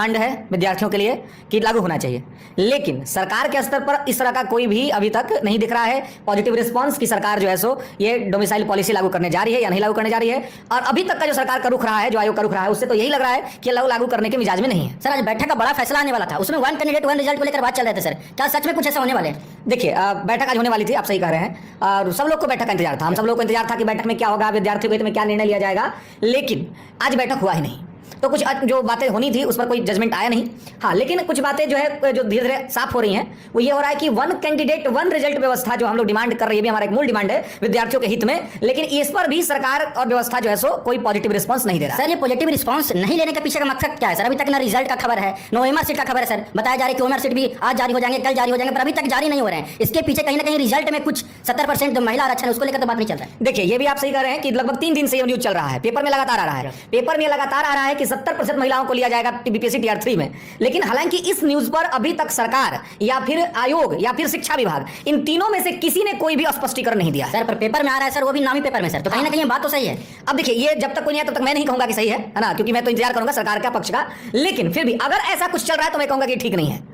Demand है विद्यार्थियों के लिए कि लागू होना चाहिए, लेकिन सरकार के स्तर पर इस तरह का कोई भी अभी तक नहीं दिख रहा है पॉजिटिव रिस्पांस की सरकार जो है सो ये डोमिसाइल पॉलिसी लागू करने जा रही है या नहीं लागू करने जा रही है। और अभी तक का जो सरकार का रुख रहा है, जो आयोग का रुख रहा है, उससे तो यही लग रहा है कि लागू करने के मिजाज में नहीं है। सर आज बैठक का बड़ा फैसला आने वाला था, उसमें वन कैंडिडेट वन रिजल्ट को लेकर बात चल रहे थे सर, क्या सच में कुछ ऐसा होने वाले हैं? देखिए बैठक आज होने वाली थी, आप सही कह रहे हैं, और सब लोग को बैठक का इंतजार था, हम सब लोग को इंतजार था कि बैठक में क्या होगा, विद्यार्थियों के हित में क्या निर्णय लिया जाएगा, लेकिन आज बैठक हुआ ही नहीं। तो कुछ जो बातें होनी थी उस पर कोई जजमेंट आया नहीं। हाँ, लेकिन कुछ बातें जो है जो धीरे धीरे साफ हो रही हैं, वो ये हो रहा है कि वन कैंडिडेट वन रिजल्ट व्यवस्था जो हम लोग डिमांड कर रही है, भी हमारा एक मूल डिमांड है विद्यार्थियों के हित में, लेकिन इस पर भी सरकार और व्यवस्था जो है सो कोई पॉजिटिव रिस्पांस नहीं दे रहा। सर ये पॉजिटिव रिस्पांस नहीं लेने के पीछे का मकसद क्या है सर? अभी तक ना रिजल्ट का खबर है, नो ओएमआर सीट का खबर है सर, बताया जा रहा है कि ओएमआर सीट भी आज जारी हो जाएंगे, कल जारी हो जाएंगे, पर अभी तक जारी नहीं हो रहे हैं। इसके पीछे कहीं ना कहीं रिजल्ट में कुछ 70% जो महिला आरक्षण है उसको लेकर तो बात नहीं चल रहा है। देखिए ये भी आप सही कह रहे हैं कि लगभग 3 दिन से ये न्यूज चल रहा है, पेपर में लगातार आ रहा है, पेपर में लगातार आ रहा है कि 70% महिलाओं को लिया जाएगा बीपीएससी टीआर 3 में। लेकिन हालांकि इस न्यूज पर अभी तक सरकार या फिर आयोग या फिर शिक्षा विभाग, इन तीनों में से किसी ने कोई भी स्पष्टीकरण नहीं दिया सर। पर पेपर में आ रहा है सर, वो भी नामी पेपर में सर, तो कहीं ना कहीं बात तो सही है। अब देखिए ये जब तक कोई नहीं है तब तक मैं नहीं कहूंगा कि सही है ना, क्योंकि मैं तो इंतजार करूंगा सरकार का पक्ष का, लेकिन फिर भी अगर ऐसा कुछ चल रहा है तो मैं कहूंगा कि ठीक नहीं है।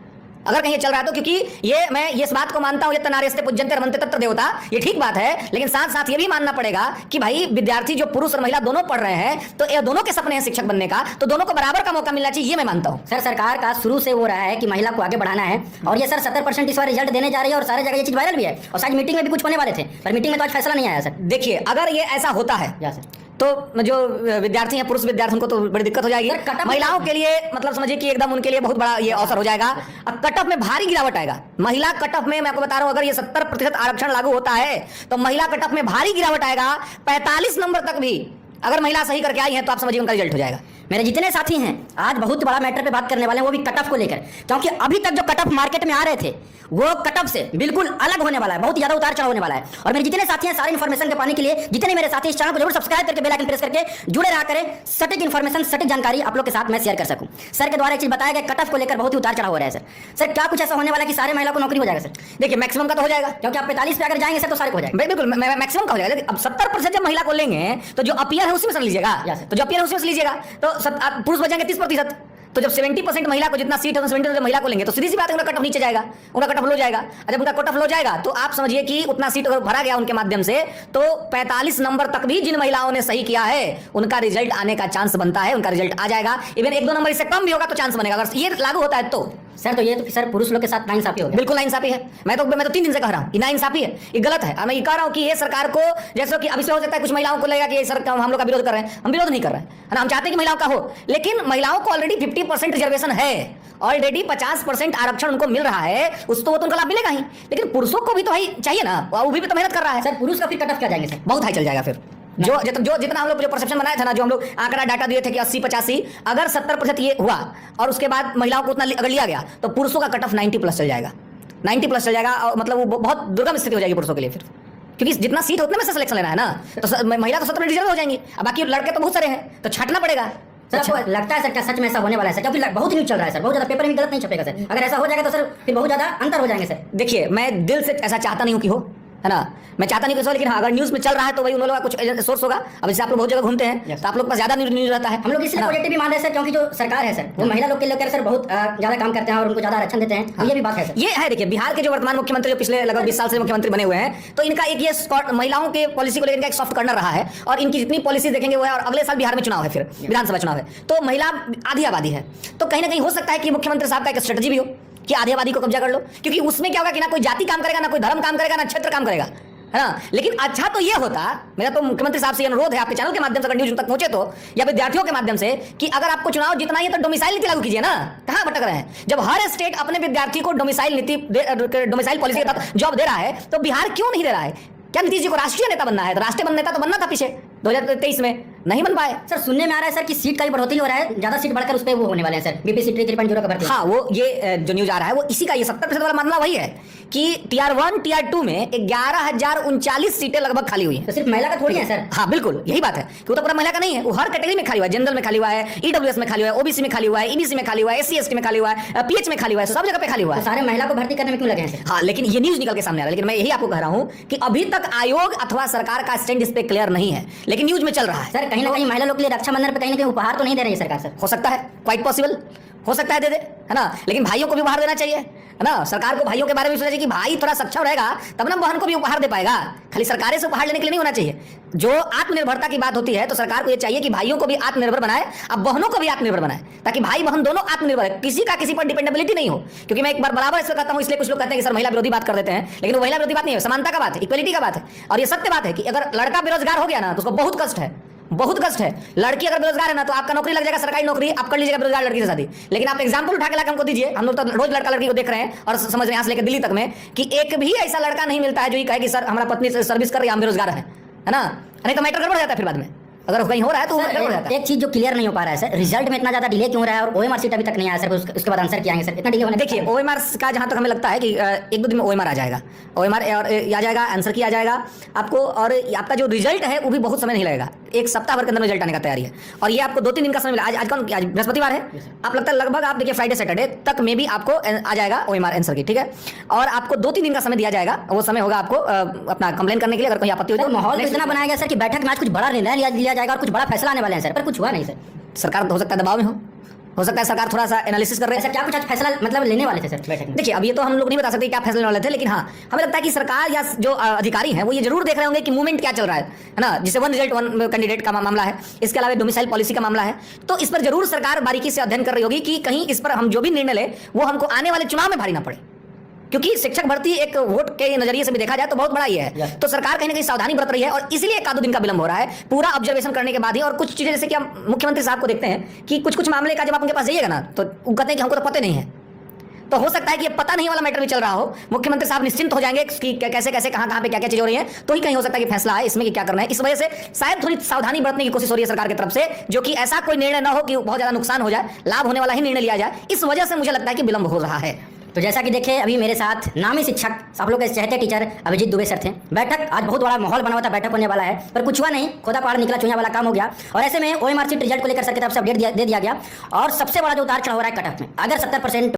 अगर कहीं चल रहा है तो, क्योंकि ये मैं इस बात को मानता हूं, ये तनारेस्ते पूज्यन्ते रमन्ते तत्र देवता, ये ठीक बात है, लेकिन साथ साथ ये भी मानना पड़ेगा कि भाई विद्यार्थी जो पुरुष और महिला दोनों पढ़ रहे हैं, तो ये दोनों के सपने हैं शिक्षक बनने का, तो दोनों को बराबर का मौका मिलना चाहिए, ये मैं मानता हूं। सर सरकार का शुरू से वो रहा है कि महिला को आगे बढ़ाना है, और ये सर 70% इस बार रिजल्ट देने जा रही है, और सारे जगह ये चीज वायरल भी है, और शायद मीटिंग में भी कुछ होने वाले थे, पर मीटिंग में तो आज फैसला नहीं आया सर। देखिए अगर ये ऐसा होता है तो जो विद्यार्थी हैं पुरुष विद्यार्थी उनको तो बड़ी दिक्कत हो जाएगी। महिलाओं के लिए मतलब समझिए कि एकदम उनके लिए बहुत बड़ा ये अवसर हो जाएगा, और कट ऑफ में भारी गिरावट आएगा। महिला कट ऑफ में मैं आपको बता रहा हूं, अगर ये 70% आरक्षण लागू होता है तो महिला कट ऑफ में भारी गिरावट आएगा। 45 नंबर तक भी अगर महिला सही करके आई है तो आप समझिए उनका रिजल्ट हो जाएगा। मेरे जितने साथी हैं आज बहुत बड़ा मैटर पे बात करने वाले हैं, वो भी कट ऑफ को लेकर, क्योंकि अभी तक जो कट ऑफ मार्केट में आ रहे थे वो कट ऑफ से बिल्कुल अलग होने वाला है, बहुत ज्यादा उतार चढ़ाव होने वाला है। और मेरे जितने साथी हैं सारे इन्फॉर्मेशन के पाने के लिए, जितने मेरे साथी इस चैनल को जरूर सब्सक्राइब करके बेल आइकन प्रेस करके जुड़े रहा करें, सटीक इन्फॉर्मेशन सटीक जानकारी आप लोग के साथ मैं शेयर कर सकूं। सर के द्वारा एक चीज बताया गया, कट ऑफ को लेकर बहुत ही उतार चढ़ाव हो रहा है सर। सर क्या कुछ ऐसा होने वाला है कि सारे महिला को नौकरी हो जाएगा? सर देखिए मैक्सिमम का तो हो जाएगा, क्योंकि आप 45 पे अगर जाएंगे सर तो सारे को हो जाएगा। बिल्कुल मैक्सिमम का हो जाएगा। अब 70% जब महिला को लेंगे तो जो अपीयर है उसी में से लीजिएगा, तो जो अपीयर है उसी में से लीजिएगा, तो पुरुष बचेंगे 30%। तो जब 70% महिला को जितना सीट है 70% महिला को लेंगे तो सीधी सी बात है उनका कट ऑफ नीचे जाएगा, उनका कट ऑफ लो जाएगा। जब उनका कट ऑफ लो जाएगा तो आप समझिए कि उतना सीट अगर भरा गया उनके माध्यम से, तो 45 नंबर तक भी जिन महिलाओं ने सही किया है उनका रिजल्ट आने का चांस बनता है, उनका रिजल्ट आ जाएगा। इवन 1-2 नंबर इससे कम भी होगा तो चांस बनेगा, अगर ये लागू होता है तो। सर तो ये तो सर पुरुष लोग के साथ नाइंसाफी हो गया। बिल्कुल नाइंसाफी है। मैं तो 3 दिन से कह रहा हूं, नाइंसाफी है, ये गलत है। मैं ये कह रहा हूं कि ये सरकार को, जैसे कि अभी से हो सकता है कुछ महिलाओं को लगेगा कि सर हम लोग का विरोध कर रहे हैं, हम विरोध नहीं कर रहे हैं ना, हम चाहते हैं कि महिलाओं का हो, लेकिन महिलाओं को ऑलरेडी 50% रिजर्वेशन है, ऑलरेडी 50% आरक्षण उनको मिल रहा है, उसको वो तो उनका लाभ मिलेगा ही, लेकिन पुरुषों को भी तो भाई चाहिए ना, वो भी तो मेहनत कर रहा है। सर पुरुष का फिर कट ऑफ क्या जाएंगे सर? बहुत हाई चल जाएगा फिर। जो जितना हम लोग जो परसेप्शन बनाया था ना, जो हम लोग आंकड़ा डाटा दिए थे कि 80-85, अगर 70% ये हुआ और उसके बाद महिलाओं को उतना अगर लिया गया तो पुरुषों का कट ऑफ 90+ चल जाएगा, 90+ चल जाएगा। और मतलब वो बहुत दुर्गम स्थिति हो जाएगी पुरुषों के लिए फिर, क्योंकि जितना सीट उतने में से सिलेक्शन लेना है ना, तो महिला तो 70% रिजर्व हो जाएंगी, अब बाकी लड़के तो बहुत सारे हैं तो छाटना पड़ेगा। सर आपको लगता है सर क्या सच में ऐसा होने वाला है सर? क्योंकि बहुत न्यूज चल रहा है सर, बहुत ज्यादा पेपर में गलत नहीं छपेगा सर, अगर ऐसा हो जाएगा तो सर फिर बहुत ज्यादा अंतर हो जाएंगे सर। देखिए मैं दिल से ऐसा चाहता नहीं हूं कि हो, है ना, मैं चाहता नहीं कि, लेकिन हाँ, अगर न्यूज में चल रहा है तो वही उन लोगों का कुछ सोर्स होगा। अब जैसे आप लोग बहुत जगह घूमते हैं तो आप लोग पास ज्यादा न्यूज रहता है। हम लोग इसलिए पॉजिटिव भी मान रहे हैं सर, क्योंकि जो सरकार है सर वो महिला लोग के लेकर सर बहुत ज्यादा काम करते हैं और उनको ज्यादा आरक्षण देते हैं, तो ये भी बात है सर। ये है, देखिए बिहार के जो वर्तमान मुख्यमंत्री जो पिछले लगभग 20 साल से मुख्यमंत्री बने हुए हैं, तो इनका एक ये महिलाओं के पॉलिसी को लेकर एक सॉफ्ट कॉर्नर रहा है, और इनकी जितनी पॉलिसी देखेंगे वो है। और अगले साल बिहार में चुनाव है, फिर विधानसभा चुनाव है, तो महिला आधी आबादी है, तो कहीं ना कहीं हो सकता है कि मुख्यमंत्री साहब का एक स्ट्रेटजी भी हो कि आधी आबादी को कब्जा कर लो, क्योंकि उसमें क्या होगा कि ना कोई जाति काम करेगा, ना कोई धर्म काम करेगा, ना क्षेत्र काम करेगा, है ना। लेकिन अच्छा तो ये होता, मेरा तो मुख्यमंत्री साहब से अनुरोध है आपके चैनल के माध्यम से, अगर न्यूज तक पहुंचे तो, या विद्यार्थियों के माध्यम से, कि अगर आपको चुनाव जितना ही तो डोमिसाइल नीति लागू कीजिए ना। कहां भटक रहे हैं? जब हर स्टेट अपने विद्यार्थी को डोमिसाइल पॉलिसी के तहत जॉब दे रहा है, तो बिहार क्यों नहीं दे रहा है? क्या नीतीश जी को राष्ट्रीय नेता बनना है? तो राष्ट्रीय नेता तो बनना था पीछे 2023 में, नहीं बन पाए। सर सुनने में आ रहा है सर कि सीट का ही बढ़ोतरी हो रहा है, ज्यादा सीट बढ़कर उस पे वो होने वाले हैं सर, बीपीएससी 3.0 का भर्ती। हाँ, वो ये जो न्यूज आ रहा है वो इसी का, ये 70% वाला मामला वही है कि टीआर 1 टीआर 2 में 11,039 सीटें लगभग खाली हुई हैं। तो सिर्फ महिला का थोड़ी है सर? हाँ बिल्कुल, यही बात है कि वो तो पूरा महिला का नहीं है, वो हर कैटेगरी में खाली हुआ है, जनरल में खाली हुआ है, ईडब्ल्यूएस में खाली हुआ है, ओबीसी में खाली हुआ है, ईबीसी में खाली हुआ है, एससी एसटी में खाली हुआ है, पीएच में खाली हुआ है, सब जगह पे खाली हुआ है। तो सारे महिला को भर्ती करने में क्यों लगे हैं सर? हाँ, लेकिन ये न्यूज निकल के सामने आ रहा है, लेकिन मैं यही आपको कह रहा हूं कि अभी तक आयोग अथवा सरकार का स्टैंड इस पे क्लियर नहीं है, लेकिन न्यूज में चल रहा है। सर कहीं ना कहीं महिला लोग के लिए रक्षाबंधन पे कहीं ना कहीं उपहार तो नहीं दे रही है सरकार? सर हो सकता है, क्वाइट पॉसिबल, हो सकता है दे दे, है ना, लेकिन भाइयों को भी उपहार देना चाहिए, है ना। सरकार को भाइयों के बारे में सोचना चाहिए कि भाई थोड़ा सक्षम रहेगा तब ना बहन को भी उपहार दे पाएगा। खाली सरकारें से उपहार लेने के लिए नहीं होना चाहिए। जो आत्मनिर्भरता की बात होती है तो सरकार को ये चाहिए कि भाइयों को भी आत्मनिर्भर बनाए, अब बहनों को भी आत्मनिर्भर बनाए, ताकि भाई बहन दोनों आत्मनिर्भर है, किसी का किसी पर डिपेंडेबिलिटी नहीं हो। क्योंकि मैं एक बार बराबर इससे कहता हूं, इसलिए कुछ लोग कहते हैं कि सर महिला विरोधी बात कर देते हैं, लेकिन वो महिला विरोधी बात नहीं है, समानता का बात है, इक्वलिटी का बात है। और ये सत्य बात है कि अगर लड़का बेरोजगार हो गया ना तो उसको बहुत कष्ट है, बहुत कष्ट है। लड़की अगर बेरोजगार है ना तो आपका नौकरी लग जाएगा, सरकारी नौकरी, आप कर लीजिएगा बेरोजगार लड़की से शादी। लेकिन आप एग्जांपल उठा के लाके हमको दीजिए, हम लोग तो रोज लड़का लड़की को देख रहे हैं और समझ रहे हैं यहाँ से लेकर दिल्ली तक में कि एक भी ऐसा लड़का नहीं मिलता है जो ये कहे कि सर हमारा पत्नी सर्विस कर रही है, हम बेरोजगार है ना। नहीं तो मैटर गड़बड़ जाता है फिर बाद में, अगर कहीं हो रहा है तो गड़बड़ हो जाता है। एक चीज जो क्लियर नहीं हो पा रहा है सर, रिजल्ट में इतना ज्यादा डिले क्यों हो रहा है और ओएमआर सीट अभी तक नहीं आया सर, उसके बाद आंसर क्या आएंगे सर, इतना डिले होने। देखिए ओएमआर का जहां तक हमें लगता है कि एक दो दिन में ओएमआर आ जाएगा, ओएमआर और आ जाएगा, आंसर की आ जाएगा आपको, और आपका जो रिजल्ट है वो भी बहुत समय नहीं लगेगा, एक सप्ताह भर के अंदर रिजल्ट आने का तैयारी है। और ये आपको 2-3 दिन का समय मिला। आज कौन, आज बृहस्पतिवार है, आप लगता है लगभग आप देखिए फ्राइडे सैटरडे तक में भी आपको आ जाएगा ओएमआर आंसर की, ठीक है। और आपको 2-3 दिन का समय दिया जाएगा, वो समय होगा आपको अपना कंप्लेन करने के लिए, अगर कोई आपत्ति हो जाए। माहौल इतना बनाया गया सर कि बैठक में आज कुछ बड़ा निर्णय लिया जाएगा और कुछ बड़ा फैसला आने वाले हैं सर, पर कुछ हुआ नहीं सर। सरकार हो सकता है दबाव में हो सकता है सरकार थोड़ा सा एनालिसिस कर रहे हैं। सर क्या कुछ आज फैसला मतलब लेने वाले थे सर बैठक में? देखिए अब ये तो हम लोग नहीं बता सकते क्या फैसले लेने वाले थे, लेकिन हाँ हमें लगता है कि सरकार या जो अधिकारी हैं वो ये जरूर देख रहे होंगे कि मूवमेंट क्या चल रहा है ना, जिसे वन रिजल्ट वन कैंडिडेट का मामला है, इसके अलावा डोमिसाइल पॉलिसी का मामला है, तो इस पर जरूर सरकार बारीकी से अध्ययन कर रही होगी कि कहीं इस पर हम जो भी निर्णय ले वो हमको आने वाले चुनाव में भारी ना पड़े। क्योंकि शिक्षक भर्ती एक वोट के नजरिए से भी देखा जाए तो बहुत बड़ा ही है, तो सरकार कहीं ना कहीं सावधानी बरत रही है और इसलिए 1-2 दिन का विलंब हो रहा है पूरा ऑब्जर्वेशन करने के बाद ही। और कुछ चीजें जैसे कि हम मुख्यमंत्री साहब को देखते हैं कि कुछ मामले का जब आप उनके पास जाइएगा ना तो वो कहते हैं कि हमको तो पता नहीं है, तो हो सकता है कि ये पता नहीं वाला मैटर भी चल रहा हो, मुख्यमंत्री साहब निश्चिंत हो जाएंगे कि कैसे कैसे कहां पे क्या क्या चीज हो रही है, तो ही कहीं हो सकता है कि फैसला है इसमें कि क्या करना है। इस वजह से शायद थोड़ी सावधानी बरतने की कोशिश हो रही है सरकार की तरफ से, जो कि ऐसा कोई निर्णय ना हो कि बहुत ज्यादा नुकसान हो जाए, लाभ होने वाला ही निर्णय लिया जाए। इस वजह से मुझे लगता है कि विलंब हो रहा है। तो जैसा कि देखे अभी मेरे साथ नामी शिक्षक आप लोग के चहेते टीचर अभिजीत दुबे सर थे। बैठक आज बहुत बड़ा माहौल बना हुआ था, बैठक होने वाला है पर कुछ हुआ नहीं, खोदा पहाड़ निकला चुनिया वाला काम हो गया। और ऐसे में ओएमआर सीट रिजल्ट को लेकर सर की तरफ से अपडेट दे दिया गया और सबसे बड़ा जो उतार चढ़ाव हो रहा है कट ऑफ में, अगर 70%